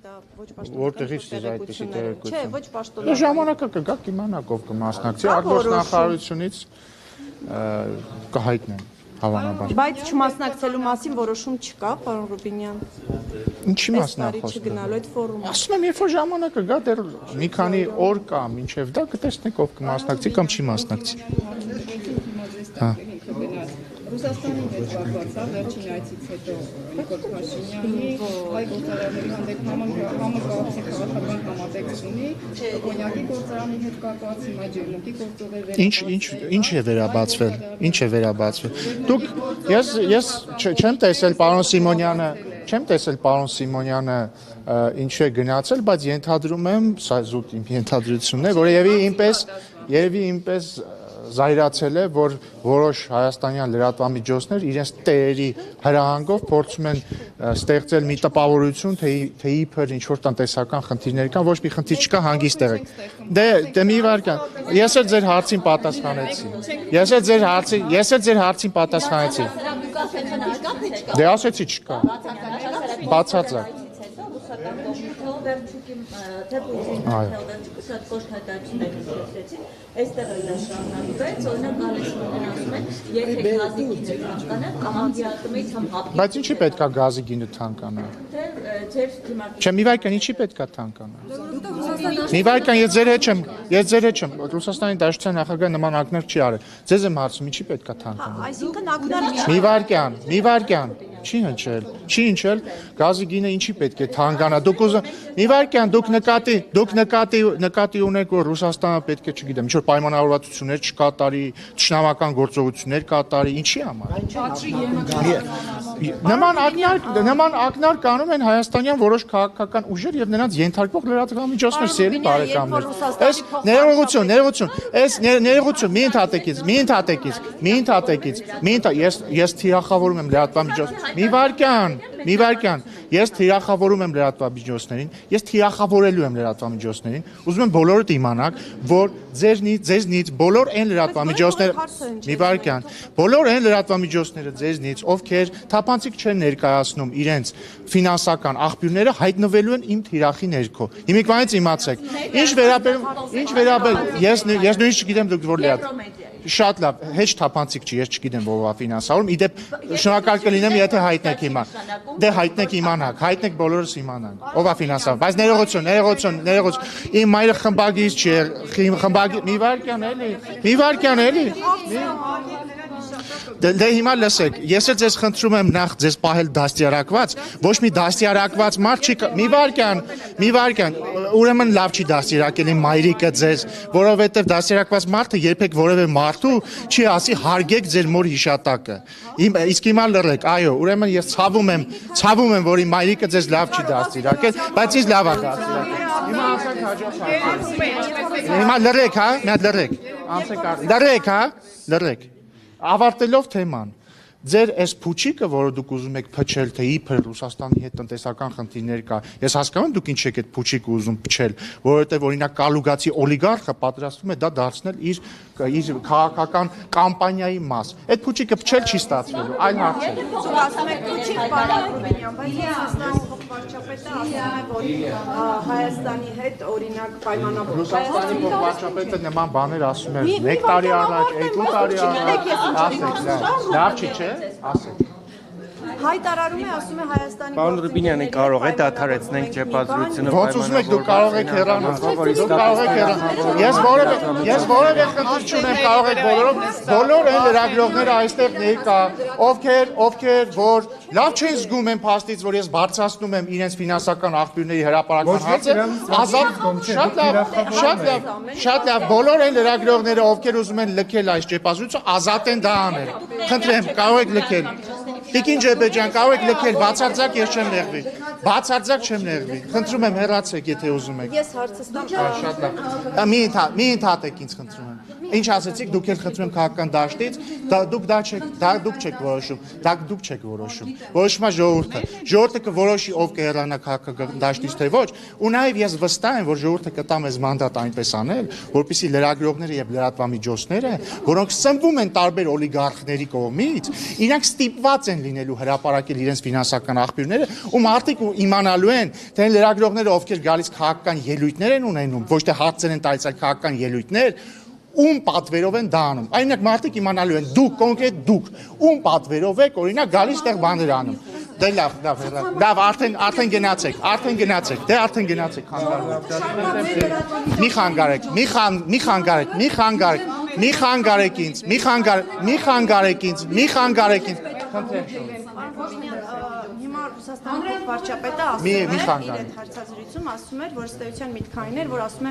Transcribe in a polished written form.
դա ոչ պաշտոնական։ Որտեղից դες այդպեսի տեղեկություն։ Չէ, ոչ պաշտոնական։ Ժամանակը կգա կիմանաք ով կմասնակցի, արտգործնախարարությունից կհայտնեն հավանաբար։ Բայց չմասնակցելու մասին որոշում չկա, պարոն Ռուբինյան։ Ինչի մասնախոս։ Չգնալու այդ ֆորումը։ Ասում եմ, երբ որ ժամանակը գա, դեռ մի քանի օր կա, մինչև դա կտեսնենք ով կմասնակցի կամ չի մասնակցի։ Հա։ Ռուսաստանի հետ կապված է վերջին այցից հետո Նիկոլ Փաշինյանի հայ գործարանների հանդեպ համագործակցի քաղաքական համատեքստունի կոնյակի գործարանի հետ կապված հիմա ջերմուկի գործողեր Ինչ է վերաբացվել։ Ինչ է վերաբացվել։ Դուք ես չեմ տեսել պարոն Սիմոնյանը ինչու է գնացել, բայց ենթադրում եմ, սա զուտ իմ ենթադրությունն է, որ երևի ինպես զայրացել է, որ որոշ հայաստանյան լրատվամիջոցներ իրենց տերերի հրահանգով փորձում են ստեղծել մի տպավորություն, թե իբր ինչ-որ տնտեսական խնդիրներ կան, ոչ մի խնդիր չկա, հանգիստ եղեք։ Դե մի վարքան, ես էլ ձեր հարցին պատասխանեցի։ Դե ասեցի չկա։ Բացարձակ։ Շատ կոշտատացումներ ստացեցին, այստեղ էլ շարունակվեց, օրինակ գալիս մոտեն ասում են, եթե գազի գինը թանկանա, կամ անդիատումից համ հապկի։ Բայց ինչի պետք է գազի գինը թանկանա։ Չէ, մի վայրկյան ինչի պետք է թանկանա։ Մի վայրկյան ես ձեր հետ չեմ, Ռուսաստանի Դաշնության նախագահը նման ակներ չի արել։ Ձեզ եմ հարցում, ինչի պետք է թանկանա։ Այսինքն ակնարկ չի։ Մի վայրկյան, չի հնչել, գազի գինը ինչի պետք է թանկանա։ Մի վայրկյան, դուք նկատի ունեք, որ Ռուսաստանը պետք է, չգիտեմ, ինչ-որ պայմանավորվածություններ չկատարի, թշնամական գործողություններ կատարի, ինչի համար։ Նման ակնարկ անում են հայաստանյան որոշ քաղաքական ուժեր եւ նրանց ենթարկվող լրատվամիջոցներ, սիրելի բարեկամներ։ Այս ներողություն, մի ընդհատեկից, ես թիրախավորում եմ լրատվամիջոցներին։ Մի վարքյան, ես թիրախավորում եմ լրատվամիջոցներին, ես թիրախավորելու եմ լրատվամիջոցներին, ուզում եմ բոլորդ իմանաք, որ ձեզնից բոլոր այն լրատվամիջոցները, մի վարքյան, բոլոր այն լրատվամիջոցները ձեզնից, ովքեր թափանցիկ չեն ներկայացնում իրենց ֆինանսական աղբյուրները, հայտնվելու են իմ թիրախի ներքո։ Հիմիկվանից իմացեք։ Ինչ վերաբերում, ես նույնիսկ չգիտեմ դուք որ լրատվ։ Շատ լավ, հեչ թափանցիկ չի, ես չգիտեմ ով է ֆինանսավորում, իդեպ շնորհակալ կլինեմ, եթե հայտնեք հիմա։ Դե հայտնեք իմանանք, հայտնեք բոլորս իմանանք, ով է ֆինանսավորում, բայց ներողություն, իմ մայրը խմբագիրից չի, մի վարքյան էլի։ Դե հիմա լսեք, ես էլ ձեզ խնդրում եմ նախ ձեզ պահել դաստիարակված, ոչ մի դաստիարակված մարդ չի, մի վարքյան, ուրեմն լավ չի դաստիարակել իմ մայրիկը ձեզ, որովհետև դաստիարակված մարդը երբեք որևէ մարդու չի ասի հարգեք ձեր մոր հիշատակը։ Իսկ հիմա լռեք, այո, ուրեմն ես ցավում եմ, որ իմ մայրիկը ձեզ լավ չի դաստիարակել, բայց ինձ լավ է դաստիարակել։ Հիմա ասենք հաջորդ հարցը։ Հիմա լռեք, հա, մի հատ լռեք։ Ավարտելով թեման, ձեր այս փուչիկը, որը դուք ուզում եք փչել, թե իբր Ռուսաստանի հետ տնտեսական խնդիրներ կա, ես հասկանում եմ դուք ինչ եք այդ փուչիկը ուզում փչել, որովհետև օրինակ կալուգացի օլիգարխը պատրաստվում է դա դարձնել իր քաղաքական կամպանիայի մաս։ Այդ փուչիկը փչել չի ստացվելու, այլ հարց է։ Ասում եք փուչիկ, պարոն Ռուբինյան, բայց Ռուսաստանի վարչապետը ասում է, որ Հայաստանի հետ օրինակ պայմանավորված։ Ռուսաստանի վարչապետը նման բաներ ասում է 1 տարի առաջ, 2 տարի առաջ, ասեք, լավ չի, չէ՞, ասեք։ Հայտարարում է, ասում է Հայաստանի Պարոն Ռուբինյանը կարող է դադարեցնենք ճեպազրությունը Ոնց ուզում եք դուք կարող եք հեռանալ։ Ես որևէ խնդիր չունեմ, կարող եք բոլոր այն լրագրողները այստեղ ներկա, ովքեր որ լավ չեն զգում են փաստից, որ ես բարձրացնում եմ իրենց ֆինանսական աղբյուրների հրապարակման հարցը, ազատ, շատ լավ, բոլոր այն լրագրողները, ովքեր ուզում են լքել այս ճեպազրույցը, ազատ են դա անել։ Խնդրեմ, կարող եք լքել։ Տիկին Ջեբեջյան, կարող եք լքել, բացարձակ ես չեմ նեղվի։ Բացարձակ չեմ նեղվի։ Խնդրում եմ հեռացեք, եթե ուզում եք։ Ես հարցս տամ։ Շատ լավ։ Մի ընդհատեք ինձ խնդրում եմ։ Ինչ ասեցիք, դուք էլ խնդրում եմ քաղաքական դաշտից, դուք չեք որոշում։ Որոշում է ժողովուրդը։ Ժողովուրդը կորոշի ով կհեռանա քաղաքական դաշտից թե ոչ, ու նաև ես վստահ եմ, որ ժողովուրդը կտա մեզ մանդատ այնպես անել, որպեսզի լրագրողները եւ լրատվամիջոցները, որոնք սնվում են տարբեր օլիգարխների կողմից, իրանք ստիպված են են լինելու հրապարակել իրենց ֆինանսական աղբյուրները, ու մարդիկ իմանալու են, թե այն լրագրողները, ովքեր գալիս քաղաքական ելույթներ են ունենում, ոչ թե հարցեր են տալիս, այլ քաղաքական ելույթներ, ում պատվերով են դա անում։ Այնինքն մարդիկ իմանալու են, դուք կոնկրետ դուք ում պատվերով եք, օրինակ գալիս տեղ բաներ անում։ Դե լավ, արդեն գնացեք, դե արդեն գնացեք, մի խանգարեք ինձ, Հիմա Ռուսաստանի վարչապետը ասում էր իր հարցազրույցում, ասում էր, որ ըստ էության մի քանիներ, որ ասում է